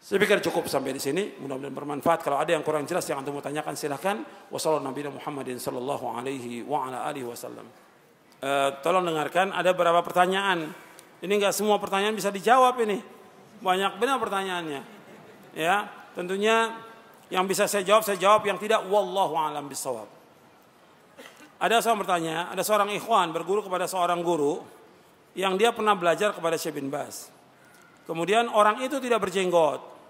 Saya pikir cukup sampai di sini. Mudah-mudahan bermanfaat. Kalau ada yang kurang jelas yang antum mau tanyakan silakan. Wassalamualaikum Muhammadin sallallahu alaihi wa ala alihi wasallam. Tolong dengarkan, ada beberapa pertanyaan. Ini enggak semua pertanyaan bisa dijawab ini. Banyak benar pertanyaannya. Ya, tentunya yang bisa saya jawab, yang tidak wallahu a'lam bishawab. Ada seorang bertanya, ada seorang ikhwan berguru kepada seorang guru yang dia pernah belajar kepada Syekh bin Baz. Kemudian orang itu tidak berjenggot.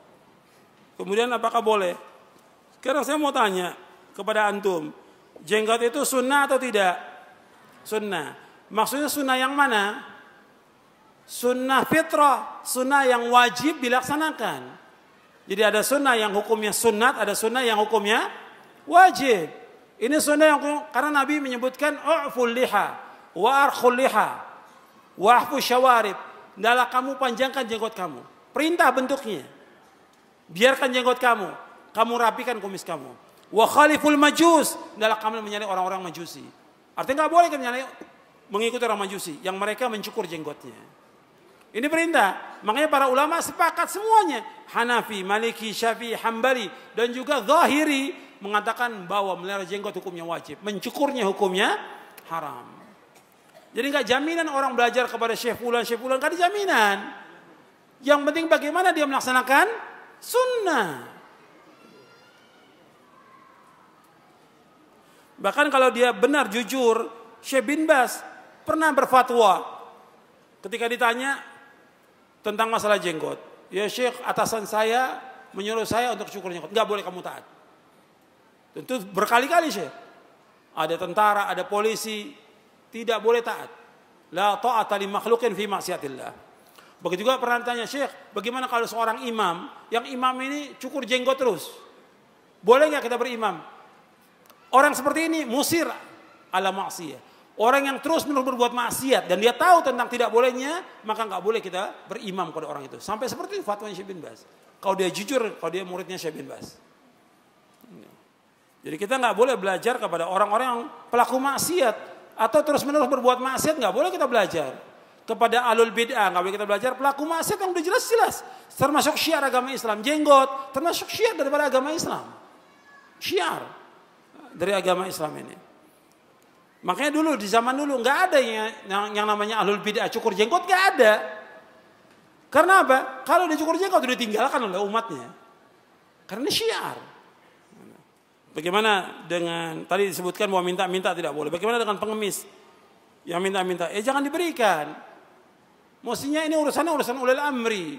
Kemudian apakah boleh? Sekarang saya mau tanya kepada antum, jenggot itu sunnah atau tidak? Sunnah. Maksudnya sunnah yang mana? Sunnah fitrah, sunnah yang wajib dilaksanakan. Jadi ada sunnah yang hukumnya sunnat, ada sunnah yang hukumnya wajib. Ini sunnah yang karena Nabi menyebutkan u'ful liha wa arkhul liha wa ahfu syawarib. Hendaklah kamu panjangkan jenggot kamu. Perintah bentuknya. Biarkan jenggot kamu rapikan kumis kamu. Wa khaliful majus, hendaklah kamu menyalih orang-orang majusi. Artinya enggak boleh kamu mengikuti orang majusi yang mereka mencukur jenggotnya. Ini perintah. Makanya para ulama sepakat semuanya. Hanafi, Maliki, Syafi'i, Hambali dan juga Zahiri mengatakan bahwa melihara jenggot hukumnya wajib, mencukurnya hukumnya haram. Jadi enggak jaminan orang belajar kepada Syekh Fulan, enggak ada jaminan. Yang penting bagaimana dia melaksanakan sunnah. Bahkan kalau dia benar jujur, Syekh bin Baz pernah berfatwa ketika ditanya tentang masalah jenggot. Ya Syekh, atasan saya menyuruh saya untuk cukur jenggot. Enggak boleh kamu taat. Tentu berkali-kali Syekh. Ada tentara, ada polisi, tidak boleh taat. La ta'ata li makhluqin fi maksiatillah. Begitu juga pernah ditanya, Syekh, bagaimana kalau seorang imam, yang imam ini cukur jenggot terus? Boleh nggak kita berimam? Orang seperti ini musir ala maksiyah. Orang yang terus menerus berbuat maksiat dan dia tahu tentang tidak bolehnya, maka nggak boleh kita berimam kepada orang itu. Sampai seperti itu fatwanya Syekh bin Baz. Kalau dia jujur, kalau dia muridnya Syekh bin Baz. Jadi kita nggak boleh belajar kepada orang-orang yang pelaku maksiat atau terus menerus berbuat maksiat, nggak boleh kita belajar. Kepada alul bid'ah nggak boleh kita belajar. Pelaku maksiat yang udah jelas-jelas termasuk syiar agama Islam, jenggot termasuk syiar daripada agama Islam, syiar dari agama Islam ini. Makanya dulu di zaman dulu nggak ada yang namanya alul bid'ah cukur jenggot, nggak ada. Karena apa? Kalau dia cukur jenggot itu ditinggalkan oleh umatnya karena syiar. Bagaimana dengan tadi disebutkan bahwa minta-minta tidak boleh. Bagaimana dengan pengemis yang minta-minta? Jangan diberikan. Mestinya ini urusan ulil amri.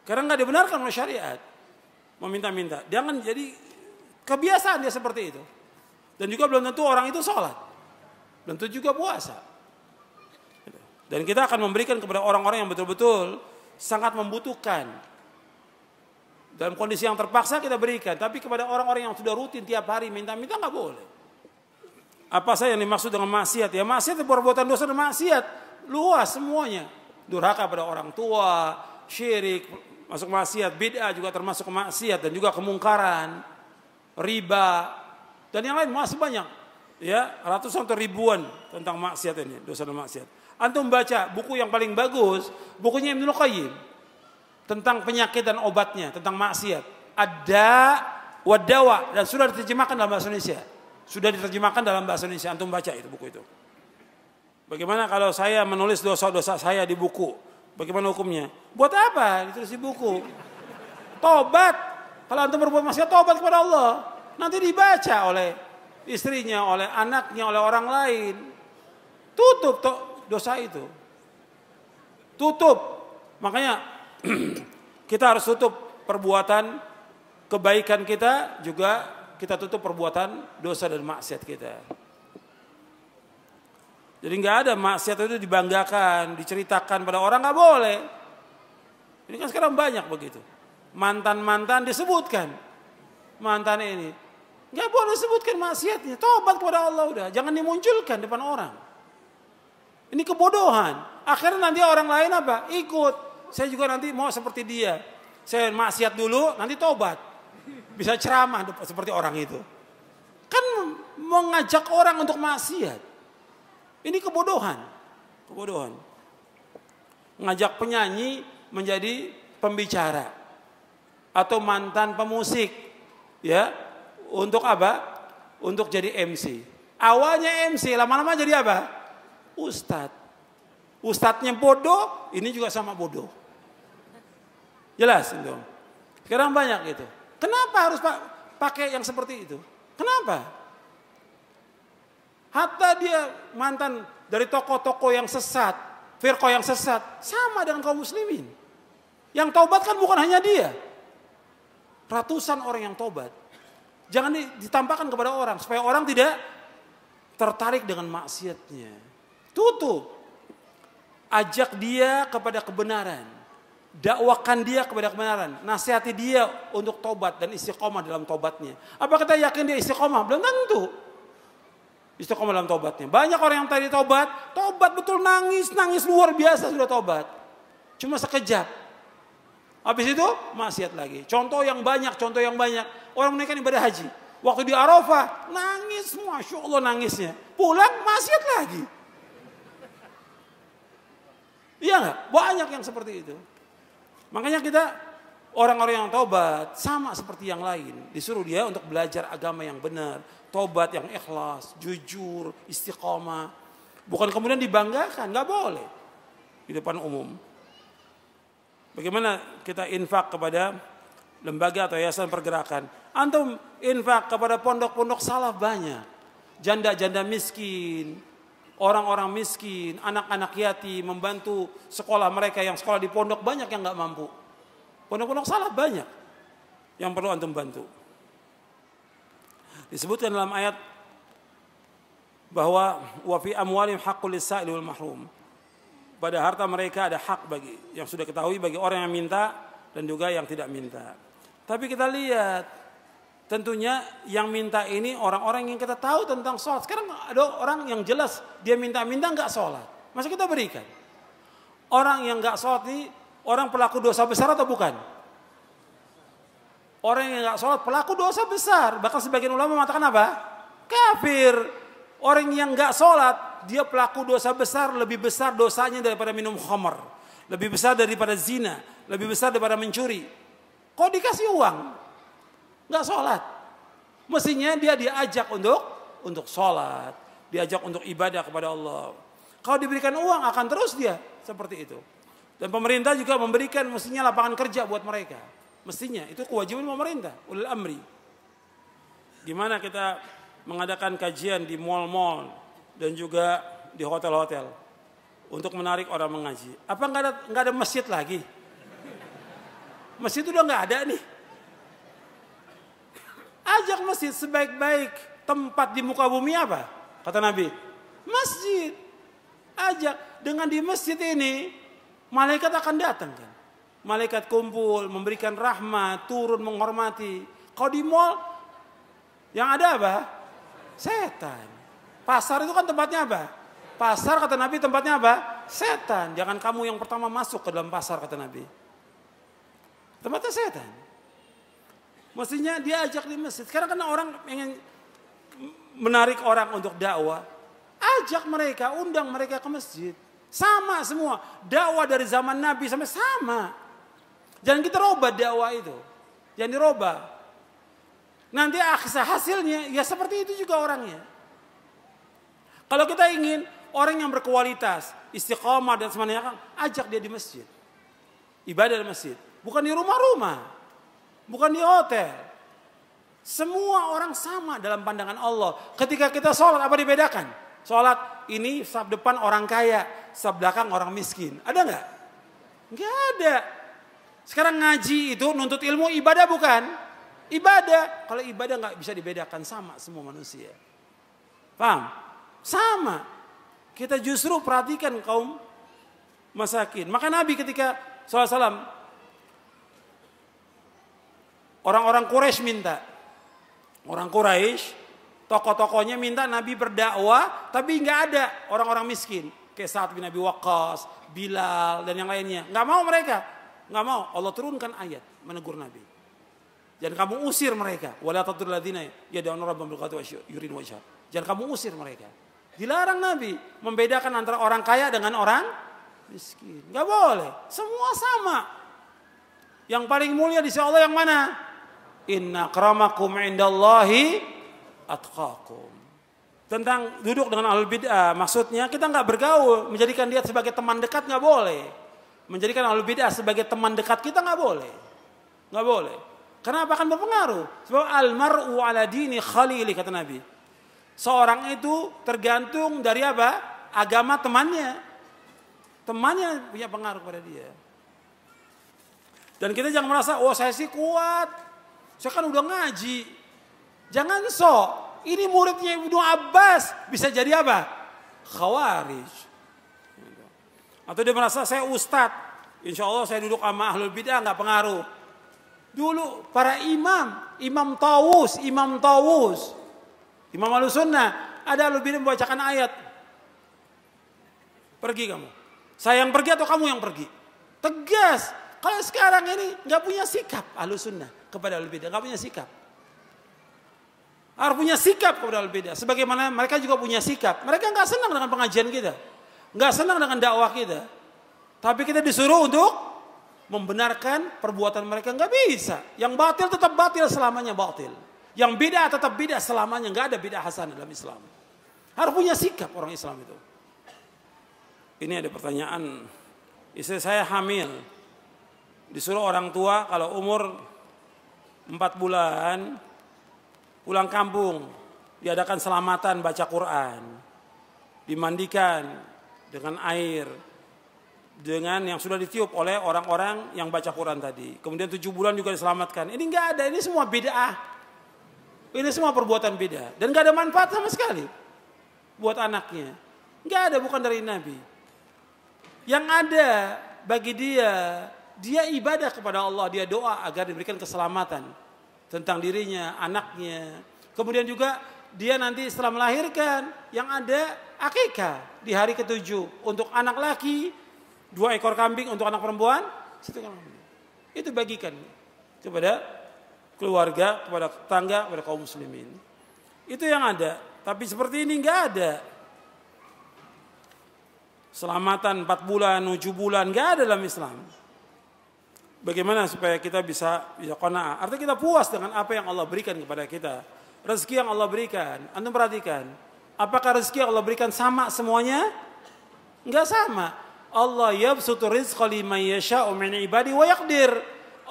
Karena nggak dibenarkan oleh syariat. Meminta-minta. Jangan jadi kebiasaan dia seperti itu. Dan juga belum tentu orang itu sholat. Belum tentu juga puasa. Dan kita akan memberikan kepada orang-orang yang betul-betul sangat membutuhkan. Dalam kondisi yang terpaksa kita berikan. Tapi kepada orang-orang yang sudah rutin tiap hari minta-minta nggak boleh. Apa saja yang dimaksud dengan maksiat? Ya maksiat itu perbuatan dosa dan maksiat. Luas semuanya. Durhaka pada orang tua, syirik, masuk maksiat, bid'ah juga termasuk maksiat dan juga kemungkaran, riba dan yang lain masih banyak. Ya, ratusan atau ribuan tentang maksiat ini, dosa dan maksiat. Antum baca buku yang paling bagus, bukunya Ibnu Qayyim tentang penyakit dan obatnya, tentang maksiat. Ada wadawa dan sudah diterjemahkan dalam bahasa Indonesia. Sudah diterjemahkan dalam bahasa Indonesia. Antum baca itu buku itu. Bagaimana kalau saya menulis dosa-dosa saya di buku? Bagaimana hukumnya? Buat apa ditulis di buku? Tobat. Kalau antum berbuat maksiat, tobat kepada Allah. Nanti dibaca oleh istrinya, oleh anaknya, oleh orang lain. Tutup dosa itu. Tutup. Makanya kita harus tutup perbuatan kebaikan kita, juga kita tutup perbuatan dosa dan maksiat kita. Jadi nggak ada maksiat itu dibanggakan, diceritakan pada orang, nggak boleh. Ini kan sekarang banyak begitu. Mantan-mantan disebutkan, mantan ini nggak boleh disebutkan maksiatnya. Tobat kepada Allah udah, jangan dimunculkan depan orang. Ini kebodohan. Akhirnya nanti orang lain apa? Ikut. Saya juga nanti mau seperti dia. Saya maksiat dulu, nanti tobat. Bisa ceramah seperti orang itu. Kan mengajak orang untuk maksiat. Ini kebodohan. Kebodohan. Mengajak penyanyi menjadi pembicara. atau mantan pemusik, ya, untuk apa? Untuk jadi MC. Awalnya MC, lama-lama jadi apa? Ustadz. Ustadznya bodoh, ini juga sama bodoh. Jelas itu. Sekarang banyak itu. Kenapa harus pakai yang seperti itu? Kenapa? Hatta dia mantan dari tokoh-tokoh yang sesat, firqah yang sesat, sama dengan kaum muslimin. Yang taubat kan bukan hanya dia. Ratusan orang yang taubat. Jangan ditampakkan kepada orang supaya orang tidak tertarik dengan maksiatnya. Tutup. Ajak dia kepada kebenaran. Dakwakan dia kepada kebenaran. Nasihati dia untuk tobat dan istiqomah dalam tobatnya. Apa kita yakin dia istiqomah? Belum tentu. Istiqomah dalam tobatnya. Banyak orang yang tadi tobat betul nangis luar biasa sudah tobat. Cuma sekejap. Habis itu maksiat lagi. Contoh yang banyak. Orang menaikkan ibadah haji. Waktu di Arafah nangis, Masya Allah nangisnya. Pulang maksiat lagi. Iya nggak? Banyak yang seperti itu. Makanya kita orang-orang yang tobat sama seperti yang lain. Disuruh dia untuk belajar agama yang benar. Tobat yang ikhlas, jujur, istiqomah. Bukan kemudian dibanggakan, nggak boleh. Di depan umum. Bagaimana kita infak kepada lembaga atau yayasan pergerakan. Antum infak kepada pondok-pondok salaf banyak. Janda-janda miskin. Orang-orang miskin, anak-anak yatim, membantu sekolah mereka yang sekolah di pondok banyak yang nggak mampu. Pondok-pondok salaf banyak yang perlu antum bantu. Disebutkan dalam ayat bahwa wa fi amwalihim haqqul lis-sa'il wal mahrum. Pada harta mereka ada hak bagi yang sudah ketahui bagi orang yang minta dan juga yang tidak minta. Tapi kita lihat tentunya yang minta ini orang-orang yang kita tahu tentang sholat. Sekarang ada orang yang jelas dia minta-minta nggak sholat. Masa kita berikan? Orang yang nggak sholat ini orang pelaku dosa besar atau bukan? Orang yang nggak sholat pelaku dosa besar. Bahkan sebagian ulama mengatakan apa? Kafir. Orang yang nggak sholat dia pelaku dosa besar, lebih besar dosanya daripada minum khamar, lebih besar daripada zina, lebih besar daripada mencuri. Kok dikasih uang? Nggak sholat. Mestinya dia diajak untuk sholat. Diajak untuk ibadah kepada Allah. Kalau diberikan uang akan terus dia seperti itu. Dan pemerintah juga memberikan mestinya lapangan kerja buat mereka. Mestinya itu kewajiban pemerintah. Ulil amri. Gimana kita mengadakan kajian di mal-mal dan juga di hotel-hotel untuk menarik orang mengaji. Apa nggak ada masjid lagi? Masjid udah nggak ada nih. Ajak masjid sebaik-baik tempat di muka bumi apa? Kata Nabi, masjid. Ajak. Dengan di masjid ini, malaikat akan datang kan. Malaikat kumpul, memberikan rahmat, turun menghormati. Kalau di mall, yang ada apa? Setan. Pasar itu kan tempatnya apa? Pasar kata Nabi tempatnya apa? Setan. Jangan kamu yang pertama masuk ke dalam pasar kata Nabi. Tempatnya setan. Mestinya dia ajak di masjid. Sekarang kan orang ingin menarik orang untuk dakwah. Ajak mereka, undang mereka ke masjid. Sama semua. Dakwah dari zaman Nabi sampai sama. Jangan kita robah dakwah itu. Jangan dirobah. Nanti hasilnya ya seperti itu juga orangnya. Kalau kita ingin orang yang berkualitas, istiqomah dan semuanya, ajak dia di masjid. Ibadah di masjid. Bukan di rumah-rumah. Bukan di hotel. Semua orang sama dalam pandangan Allah. Ketika kita sholat apa dibedakan? Sholat ini saf depan orang kaya, saf belakang orang miskin. Ada nggak? Nggak ada. Sekarang ngaji itu nuntut ilmu ibadah bukan? Ibadah. Kalau ibadah nggak bisa dibedakan sama semua manusia. Paham? Sama. Kita justru perhatikan kaum masakin. Maka Nabi ketika SAW orang-orang Quraisy minta. Orang Quraisy, tokoh-tokohnya minta Nabi berdakwah, tapi nggak ada orang-orang miskin. Kayak Sa'ad bin Abi Waqqas, Bilal, dan yang lainnya. Nggak mau mereka. Nggak mau. Allah turunkan ayat menegur Nabi. Jangan kamu usir mereka. Wala tatrul ladzina yad'una rabbahum bil ghadati yuridun wajha. Jangan kamu usir mereka. Dilarang Nabi membedakan antara orang kaya dengan orang miskin. Nggak boleh. Semua sama. Yang paling mulia di sisi Allah yang mana? Inna akramakum indallahi atqakum. Tentang duduk dengan ahlul bid'ah, maksudnya kita nggak bergaul, menjadikan dia sebagai teman dekat nggak boleh. Menjadikan ahlul bid'ah sebagai teman dekat kita nggak boleh. Nggak boleh. Karena apa? Akan berpengaruh. Sebab almar'u ala dini khalili, kata Nabi. Seorang itu tergantung dari apa? Agama temannya. Temannya punya pengaruh pada dia. Dan kita jangan merasa, oh saya sih kuat. Saya kan udah ngaji. Jangan sok. Ini muridnya Ibnu Abbas. Bisa jadi apa? Khawarij. Atau dia merasa saya ustadz. Insya Allah saya duduk sama ahlul bid'ah nggak pengaruh. Dulu para imam. Imam Tawus. Imam Ahlussunnah. Ada ahlul bid'ah membacakan ayat. Pergi kamu. Saya yang pergi atau kamu yang pergi? Tegas. Kalau sekarang ini nggak punya sikap Ahlussunnah kepada ahlul bid'ah. Nggak punya sikap. Harus punya sikap kepada ahlul bid'ah. Sebagaimana mereka juga punya sikap. Mereka nggak senang dengan pengajian kita. Nggak senang dengan dakwah kita. Tapi kita disuruh untuk membenarkan perbuatan mereka. Nggak bisa. Yang batil tetap batil selamanya batil. Yang bid'ah tetap bid'ah selamanya. Nggak ada bid'ah hasanah dalam Islam. Harus punya sikap orang Islam itu. Ini ada pertanyaan. Istri saya hamil. Disuruh orang tua kalau umur 4 bulan pulang kampung, diadakan selamatan baca Quran, dimandikan dengan air, dengan yang sudah ditiup oleh orang-orang yang baca Quran tadi. Kemudian 7 bulan juga diselamatkan. Ini nggak ada, ini semua bid'ah. Ini semua perbuatan bid'ah dan nggak ada manfaat sama sekali buat anaknya. Nggak ada, bukan dari Nabi. Yang ada bagi dia ibadah kepada Allah, dia doa agar diberikan keselamatan tentang dirinya, anaknya. Kemudian juga dia nanti setelah melahirkan yang ada akikah di hari ke-7 untuk anak laki, 2 ekor kambing untuk anak perempuan, 1 ekor kambing. Itu bagikan kepada keluarga, kepada tetangga, kepada kaum muslimin. Itu yang ada. Tapi seperti ini enggak ada. Selamatan 4 bulan, 7 bulan enggak ada dalam Islam. Bagaimana supaya kita bisa qanaah? Artinya kita puas dengan apa yang Allah berikan kepada kita. Rezeki yang Allah berikan. Antum perhatikan. Apakah rezeki yang Allah berikan sama semuanya? Enggak sama. Allah yabsutu rizqa liman yasha'u min ibadi wa yaqdir.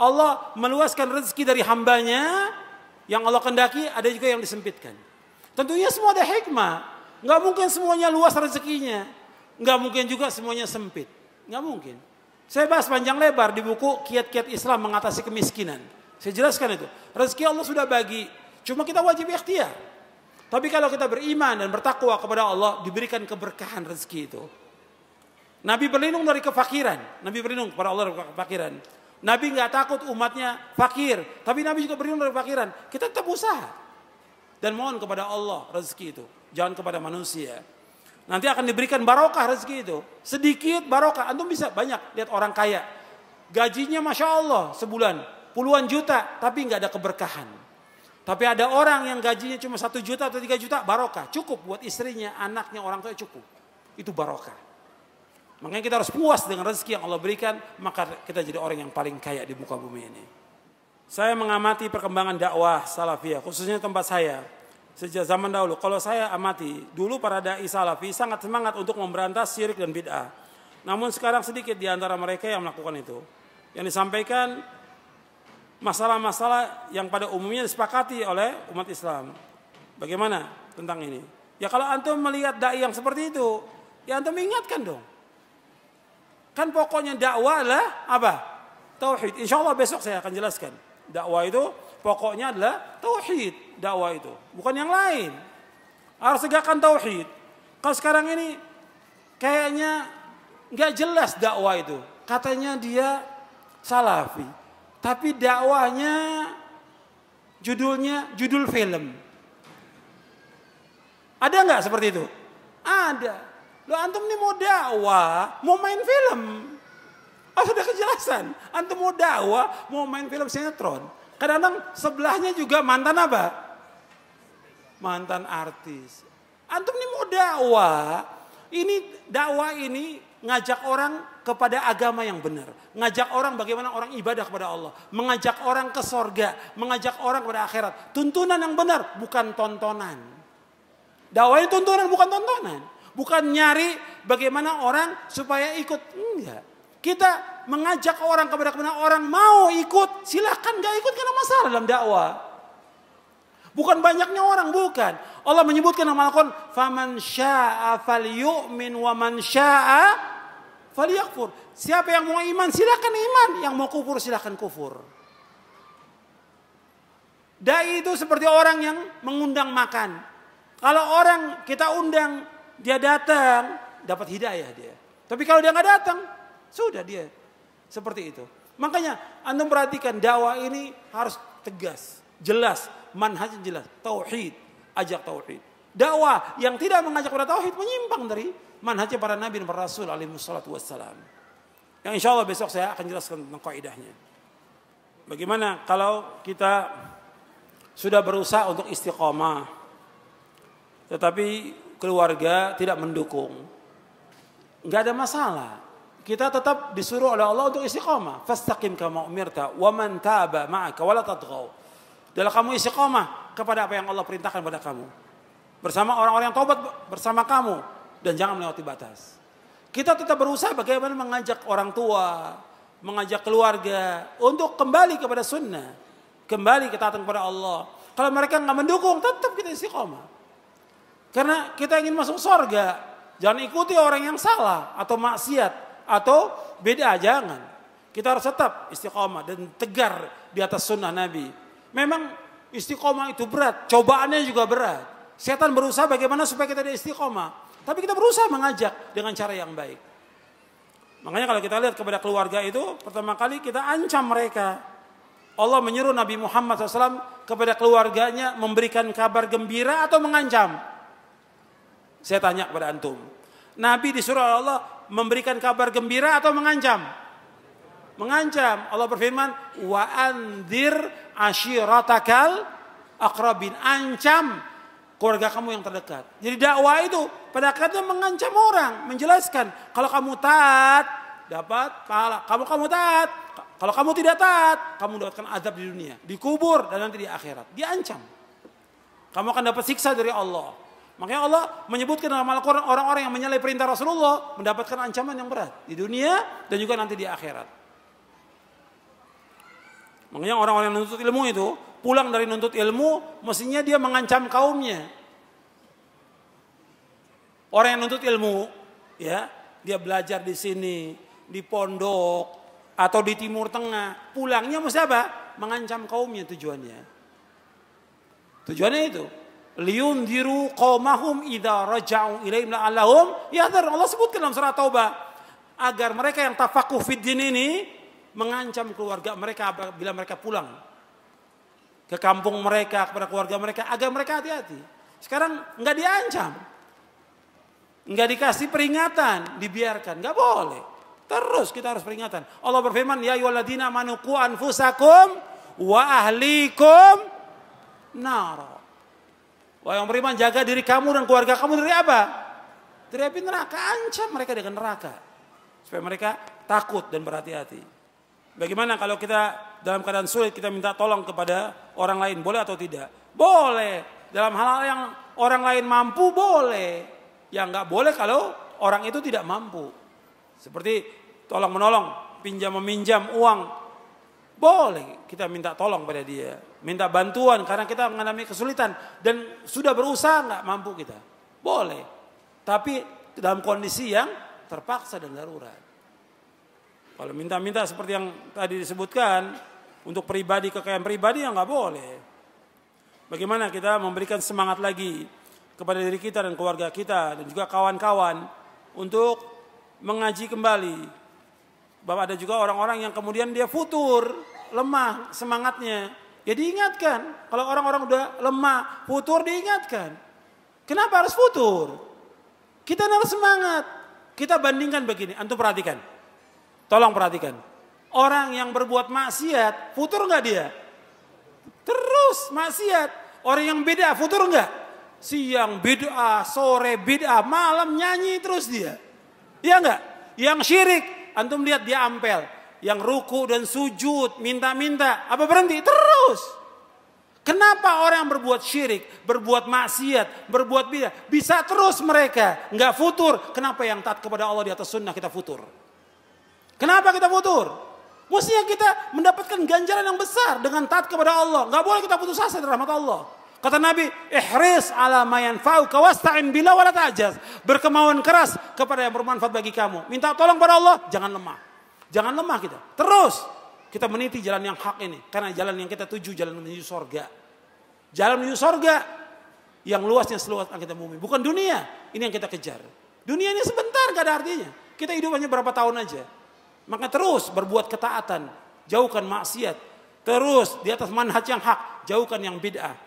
Allah meluaskan rezeki dari hambanya. Yang Allah kendaki, ada juga yang disempitkan. Tentunya semua ada hikmah. Enggak mungkin semuanya luas rezekinya. Enggak mungkin juga semuanya sempit. Enggak mungkin. Saya bahas panjang lebar di buku Kiat-Kiat Islam Mengatasi Kemiskinan. Saya jelaskan itu. Rezeki Allah sudah bagi. Cuma kita wajib ikhtiar. Tapi kalau kita beriman dan bertakwa kepada Allah, diberikan keberkahan rezeki itu. Nabi berlindung dari kefakiran. Nabi berlindung kepada Allah dari kefakiran. Nabi nggak takut umatnya fakir. Tapi Nabi juga berlindung dari kefakiran. Kita tetap usaha. Dan mohon kepada Allah rezeki itu. Jangan kepada manusia. Nanti akan diberikan barokah rezeki itu. Sedikit barokah. Antum bisa banyak lihat orang kaya. Gajinya Masya Allah sebulan. Puluhan juta. Tapi nggak ada keberkahan. Tapi ada orang yang gajinya cuma 1 juta atau 3 juta. Barokah. Cukup buat istrinya, anaknya, orang tua cukup. Itu barokah. Makanya kita harus puas dengan rezeki yang Allah berikan. Maka kita jadi orang yang paling kaya di muka bumi ini. Saya mengamati perkembangan dakwah salafiyah. Khususnya tempat saya. Sejak zaman dahulu, kalau saya amati, dulu para da'i salafi sangat semangat untuk memberantas syirik dan bid'ah. Namun sekarang sedikit di antara mereka yang melakukan itu. Yang disampaikan masalah-masalah yang pada umumnya disepakati oleh umat Islam. Bagaimana tentang ini? Ya kalau antum melihat da'i yang seperti itu, ya antum ingatkan dong. Kan pokoknya dakwah adalah apa? Tauhid. Insya Allah besok saya akan jelaskan. Dakwah itu pokoknya adalah tauhid. Dakwah itu bukan yang lain. Harus tegakkan tauhid. Kalau sekarang ini kayaknya nggak jelas dakwah itu. Katanya dia salafi, tapi dakwahnya judulnya judul film. Ada nggak seperti itu? Ada. Lo antum ini mau dakwah, mau main film? Oh sudah kejelasan. Antum mau dakwah, mau main film sinetron. Kadang-kadang sebelahnya juga mantan apa? Mantan artis. Antum ini mau dakwah. Ini dakwah ini ngajak orang kepada agama yang benar. Ngajak orang bagaimana orang ibadah kepada Allah. Mengajak orang ke sorga. Mengajak orang kepada akhirat. Tuntunan yang benar, bukan tontonan. Dakwah itu tuntunan, bukan tontonan. Bukan nyari bagaimana orang supaya ikut. Enggak. Kita mengajak orang kepada orang mau ikut. Silahkan gak ikut, karena masalah dalam dakwah. Bukan banyaknya orang, bukan. Allah menyebutkan dalam Al-Quran, "Faman syaa'a falyu'min wa man syaa'a falyakfur." Siapa yang mau iman silakan iman, yang mau kufur silakan kufur. Dai itu seperti orang yang mengundang makan. Kalau orang kita undang, dia datang, dapat hidayah dia. Tapi kalau dia nggak datang, sudah dia seperti itu. Makanya antum perhatikan dakwah ini harus tegas, jelas. Manhaj jelas, tauhid, ajak tauhid. Dakwah yang tidak mengajak pada tauhid menyimpang dari manhajnya para nabi dan para rasul alaihi wassalatu wassalam. Yang insya Allah besok saya akan jelaskan tentang kaidahnya. Bagaimana kalau kita sudah berusaha untuk istiqomah, tetapi keluarga tidak mendukung, nggak ada masalah. Kita tetap disuruh oleh Allah untuk istiqomah. Fastaqim kama umirta wa man taba ma'aka wa la tatghaw. Dalam kamu istiqomah kepada apa yang Allah perintahkan pada kamu. Bersama orang-orang yang taubat bersama kamu. Dan jangan melewati batas. Kita tetap berusaha bagaimana mengajak orang tua. Mengajak keluarga. Untuk kembali kepada sunnah. Kembali ketaatan kepada Allah. Kalau mereka nggak mendukung, tetap kita istiqomah. Karena kita ingin masuk surga. Jangan ikuti orang yang salah. Atau maksiat. Atau beda, jangan. Kita harus tetap istiqomah dan tegar di atas sunnah Nabi. Memang istiqomah itu berat, cobaannya juga berat. Setan berusaha bagaimana supaya kita istiqomah. Tapi kita berusaha mengajak dengan cara yang baik. Makanya kalau kita lihat kepada keluarga itu, pertama kali kita ancam mereka. Allah menyuruh Nabi Muhammad SAW kepada keluarganya memberikan kabar gembira atau mengancam. Saya tanya kepada antum. Nabi disuruh Allah memberikan kabar gembira atau mengancam? Mengancam. Allah berfirman, wa anzir ashiratakal aqrabin. Ancam keluarga kamu yang terdekat. Jadi dakwah itu pada akhirnya mengancam orang, menjelaskan kalau kamu taat dapat pahala. Kamu taat, kalau kamu tidak taat, kamu dapatkan azab di dunia, dikubur dan nanti di akhirat. Diancam. Kamu akan dapat siksa dari Allah. Makanya Allah menyebutkan dalam Al-Quran orang-orang yang menyalahi perintah Rasulullah mendapatkan ancaman yang berat di dunia dan juga nanti di akhirat. Makanya orang-orang yang menuntut ilmu itu pulang dari menuntut ilmu mestinya dia mengancam kaumnya. Orang yang menuntut ilmu, ya, dia belajar di sini, di pondok atau di Timur Tengah, pulangnya mesti apa? Mengancam kaumnya tujuannya. Tujuannya itu, liyundiru qaumahum idza raja'u ilaihim la'allahum yahdhar. Allah sebutkan dalam surah Taubah agar mereka yang tafakuh fid din ini mengancam keluarga mereka bila mereka pulang ke kampung mereka, kepada keluarga mereka, agar mereka hati-hati. Sekarang nggak diancam, nggak dikasih peringatan, dibiarkan, nggak boleh. Terus kita harus peringatan. Allah berfirman, ya ayyuhalladzina amanu qu anfusakum wa ahlikum nar. Wahai yang beriman, jaga diri kamu dan keluarga kamu dari apa? Dari api neraka. Ancam mereka dengan neraka supaya mereka takut dan berhati-hati. Bagaimana kalau kita dalam keadaan sulit kita minta tolong kepada orang lain, boleh atau tidak? Boleh. Dalam hal-hal yang orang lain mampu boleh. Yang nggak boleh kalau orang itu tidak mampu. Seperti tolong menolong, pinjam meminjam uang. Boleh kita minta tolong pada dia, minta bantuan karena kita mengalami kesulitan dan sudah berusaha nggak mampu kita. Boleh. Tapi dalam kondisi yang terpaksa dan darurat. Kalau minta-minta seperti yang tadi disebutkan untuk pribadi, kekayaan pribadi, yang nggak boleh. Bagaimana kita memberikan semangat lagi kepada diri kita dan keluarga kita dan juga kawan-kawan untuk mengaji kembali. Bahwa ada juga orang-orang yang kemudian dia futur, lemah semangatnya. Ya diingatkan, kalau orang-orang udah lemah, futur diingatkan. Kenapa harus futur? Kita harus semangat. Kita bandingkan begini, antum perhatikan. Tolong perhatikan. Orang yang berbuat maksiat, futur enggak dia? Terus maksiat. Orang yang bid'ah, futur enggak? Siang bid'ah, sore bid'ah, malam nyanyi terus dia. Iya enggak? Yang syirik, antum lihat dia ampel. Yang ruku dan sujud, minta-minta. Apa berhenti? Terus. Kenapa orang yang berbuat syirik, berbuat maksiat, berbuat bidah, bisa terus mereka, nggak futur? Kenapa yang taat kepada Allah di atas sunnah kita futur? Kenapa kita futur? Mestinya kita mendapatkan ganjaran yang besar dengan taat kepada Allah. Nggak boleh kita putus asa dari rahmat Allah. Kata Nabi, ihris ala ma yanfa'uka wasta'in billah wa la ta'jaz. Berkemauan keras kepada yang bermanfaat bagi kamu. Minta tolong pada Allah, jangan lemah. Jangan lemah kita. Terus kita meniti jalan yang hak ini. Karena jalan yang kita tuju, jalan menuju sorga. Jalan menuju sorga yang luasnya seluas langit dan bumi. Bukan dunia, ini yang kita kejar. Dunia ini sebentar, gak ada artinya. Kita hidup hanya berapa tahun aja. Maka terus berbuat ketaatan. Jauhkan maksiat. Terus di atas manhaj yang hak. Jauhkan yang bid'ah.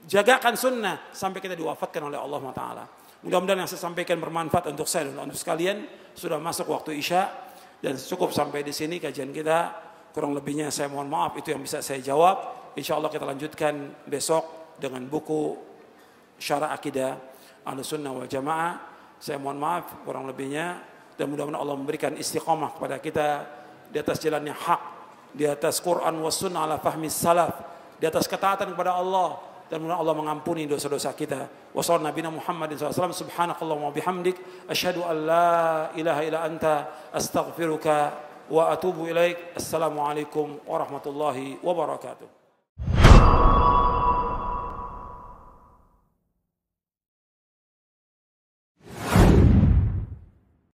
Jagakan sunnah sampai kita diwafatkan oleh Allah Ta'ala. Mudah-mudahan yang saya sampaikan bermanfaat untuk saya dan untuk sekalian. Sudah masuk waktu Isya. Dan cukup sampai di sini kajian kita. Kurang lebihnya saya mohon maaf, itu yang bisa saya jawab. Insya Allah kita lanjutkan besok dengan buku Syarah Akidah Ahlussunnah wal Jamaah. Saya mohon maaf kurang lebihnya. Dan mudah-mudahan Allah memberikan istiqamah kepada kita di atas jalan yang hak. Di atas Quran wa sunnah ala fahmi salaf. Di atas ketaatan kepada Allah. Dan mudah-mudahan Allah mengampuni dosa-dosa kita. Wa sallallahu Nabi Muhammad SAW. Subhanakallahumma bihamdik. Asyhadu an la ilaha illa anta. Astaghfiruka wa atubu ilaik. Assalamualaikum warahmatullahi wabarakatuh.